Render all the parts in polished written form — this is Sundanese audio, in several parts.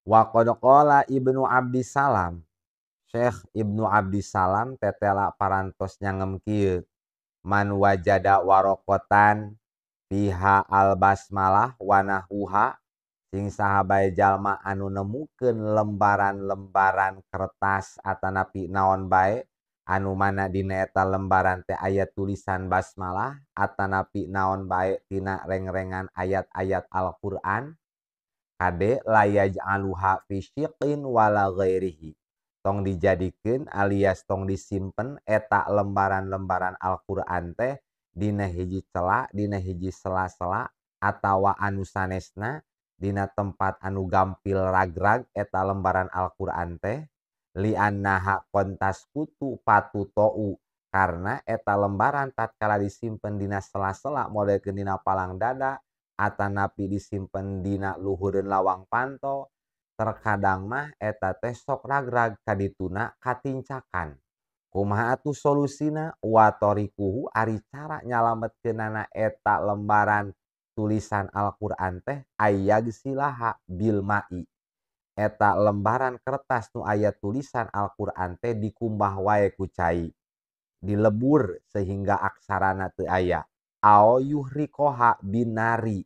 Wa qad qala Ibnu Abdissalam, Syekh Ibnu Abdissalam tetela parantos nyangem kieu, man wajada warokotan fiha al basmalah wa nahuha, sing saha bae jalma anu nemukeun lembaran-lembaran kertas atanapi naon bae anu mana dina eta lembaran teh aya tulisan basmalah atanapi naon bae tina reng-rengan ayat-ayat Al-Qur'an, kade layaj'aluha fi syiqin wala ghairihi, tong dijadikeun alias tong disimpen eta lembaran-lembaran Al-Qur'an teh dina hiji cela, dina hiji sela-sela atawa anu sanesna dina tempat anu gampil ragrag eta lembaran Al-Qur'an teh, liannaha kontas kutu patutou, karena eta lembaran tatkala disimpen dina sela-sela modelkeun dina palang dada atanapi disimpen dina luhureun lawang panto, terkadang mah eta teh sok ragrag kadituna katincakan. Kumaha atuh solusina? Wa torikuhu ari cara nyalametkeunana eta lembaran tulisan Al-Qur'an teh ayyagsilaha bil ma'i. Eta lembaran kertas nu aya tulisan Al-Qur'an teh dikumbah wae ku cai, dilebur sehingga aksarana teu aya. Ao yuhriqoha binari,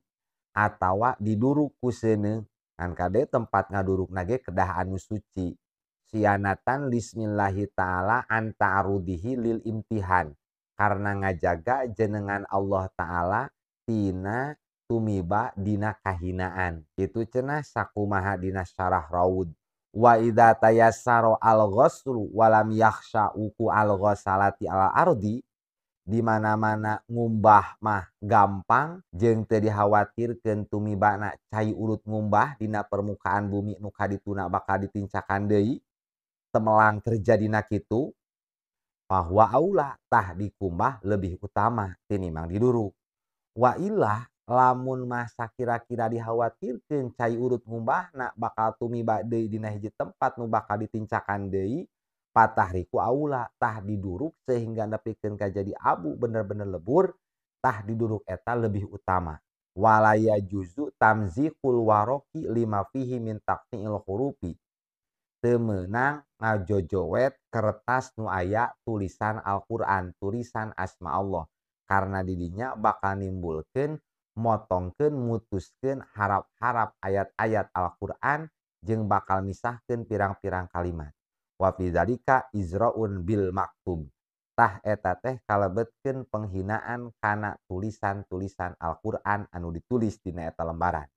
atawa diduruk ku seuneu, ngan kade tempat ngadurukna ge kedah anu suci. Sianatan lismillahi ta'ala an ta'arudihi lil imtihan, karena ngajaga jenengan Allah ta'ala tina tumiba dina kahinaan. Itu cenah sakumaha dina syarah raud. Wa idza tayassara al-ghuslu walam yakhsha uku al-ghasalati ala ardi, di mana-mana ngumbah mah gampang jeung teu dikhawatirkeun tumibana cai urut ngumbah dina permukaan bumi nu kadituna bakal ditincakan deui, temelang terjadina kitu, bahwa aula tah dikumbah lebih utama tinimbang diduruk. Wa illah lamun masa kira-kira dikhawatirkeun cai urut ngumbahna bakal tumiba deui dina hiji tempat nu bakal ditincakan deui, patahriku aula tah diduruk sehingga nepikeun ka jadi abu bener-bener lebur, tah diduruk eta lebih utama. Walaya juzu tamzikul waroki lima fihi min taqti'il hurufi, teu meunang ngajojowet kertas nu aya tulisan Al-Qur'an, tulisan asma Allah, karena didinya bakal nimbulkeun motongkeun mutuskeun harap-harap ayat-ayat Al-Qur'an jeung bakal misahkeun pirang-pirang kalimat. Wa fi dzalika izraun bil maktub, tah eta teh kalebetkeun penghinaan kana tulisan-tulisan Al-Qur'an anu ditulis dina eta lembaran.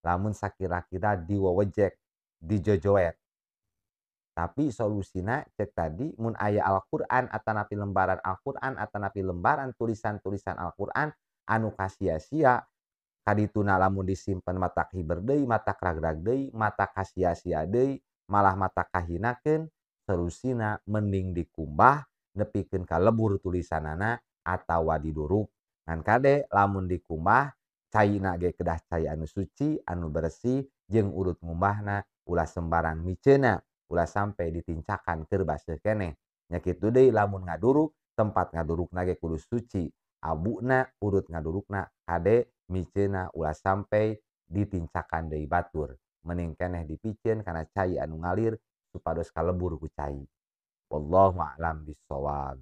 Lamun sakira-kira diwewejek, dijojowet. Tapi solusina cek tadi mun aya Al-Qur'an atanapi lembaran Al-Qur'an atanapi lembaran tulisan-tulisan Al-Qur'an anu kasia-sia, kadituna lamun disimpen mata hiber deui, mata ragrag deui, mata kasia-sia deui, malah mata kahinakeun, solusina mending dikumbah nepikeun ka lebur tulisanana atawa diduruk. Ngan kade lamun dikumbah caina ge kedah cai anu suci, anu bersih, jeung urut ngumbahna ulah sembarang miceuna, ulah sampai ditincakan keur baseuh keneh. Nya kitu deui lamun ngaduruk, tempat ngadurukna ge kudu suci, abuna urut ngadurukna kade miceuna ulah sampai ditincakan deui batur. Mending keneh dipikeun kana cai anu ngalir supados kalebur ku cai. Wallahu a'lam bishawab.